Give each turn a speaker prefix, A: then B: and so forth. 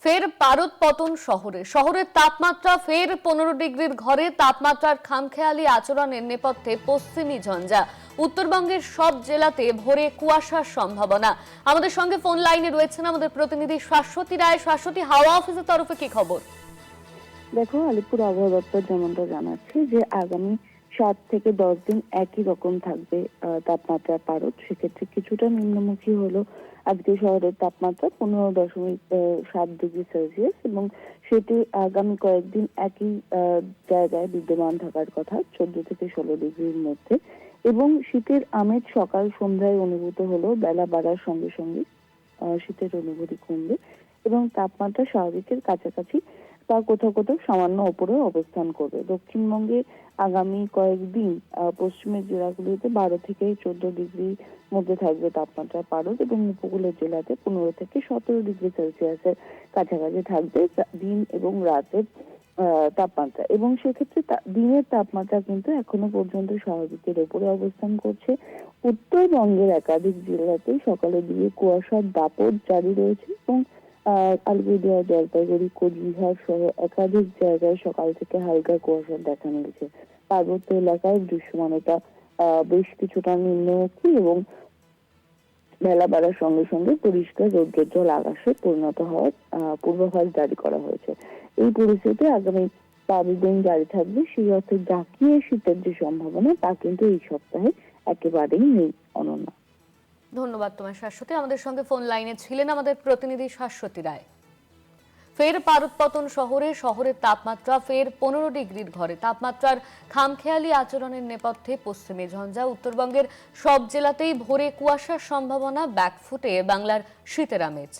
A: ফের পারদ পতন শহরের তাপমাত্রা ফের 15 ডিগ্রির ঘরে। তাপমাত্রার খামখেয়ালি আচরণের নেপথ্যে পশ্চিমী ঝঞ্ঝা। উত্তরবঙ্গের সব জেলাতে ভোরে কুয়াশার সম্ভাবনা। আমাদের সঙ্গে ফোন লাইনে রয়েছেন আমাদের প্রতিনিধি শাশ্বতী রায়। শাশ্বতী, হাওয়া অফিসের তরফে কি খবর?
B: দেখো, আলিপুর আবহাওয়া দপ্তর যেমনটা জানাচ্ছে যে আগামী 7 থেকে 10 দিন একই রকম থাকবে তাপমাত্রার পারদ। সেক্ষেত্রে কিছুটা নিম্নমুখী হলো আজকে শহরের তাপমাত্রা 15.7 ডিগ্রি সেলসিয়াস, এবং সেটি আগামী কয়েকদিন একই জায়গায় বিদ্যমান থাকার কথা, 14 থেকে 16 ডিগ্রির মধ্যে। এবং শীতের আমেজ সকাল সন্ধ্যায় অনুভূত হলো, বেলা বাড়ার সঙ্গে সঙ্গে শীতের অনুভূতি কমবে এবং তাপমাত্রা স্বাভাবিকের কাছাকাছি বা কোথাও কোথাও সামান্য ওপরে অবস্থান করবে। দক্ষিণবঙ্গে আগামী কয়েকদিন পশ্চিমের জেলাগুলিতে 12 থেকে 14 ডিগ্রির মধ্যে থাকবে তাপমাত্রা পারদ, এবং উপকূলের জেলাতে 15 থেকে 17 ডিগ্রি সেলসিয়াসের কাছাকাছি থাকবে দিন এবং রাতের তাপমাত্রা। এবং সেক্ষেত্রে দিনের তাপমাত্রা কিন্তু এখনো পর্যন্ত স্বাভাবিকের উপরে অবস্থান করছে। উত্তরবঙ্গের একাধিক জেলাতেই সকালের দিকে কুয়াশার দাপট জারি রয়েছে, এবং আলিপুরদুয়ার, জলপাইগুড়ি, কোচবিহার সহ একাধিক জায়গায় সকাল থেকে হালকা কুয়াশার দেখা মিলেছে। পার্বত্য এলাকায় দৃশ্যমানতা বেশ কিছুটা নিম্নমুখী, এবং বেলা বাড়ার সঙ্গে সঙ্গে পরিষ্কার রৌদ্রোজ্জ্বল আকাশে পরিণত হওয়ার পূর্বাভাস জারি করা হয়েছে। এই পরিস্থিতি আগামী 5 দিন জারি থাকবে। সেই অর্থে জাঁকিয়ে শীতের যে সম্ভাবনা তা কিন্তু এই সপ্তাহে একেবারেই নেই। অনন্যা,
A: ধন্যবাদ তোমায় শাশ্বতী। আমাদের সঙ্গে ফোন লাইনে ছিলেন আমাদের প্রতিনিধি শাশ্বতী রায়। ফের পারদ পতন শহরের তাপমাত্রা ফের 15 ডিগ্রির ঘরে। তাপমাত্রার খামখেয়ালি আচরণের নেপথ্যে পশ্চিমী ঝঞ্ঝা। উত্তরবঙ্গের সব জেলাতেই ভোরে কুয়াশার সম্ভাবনা। ব্যাকফুটে বাংলার শীতের আমেজ।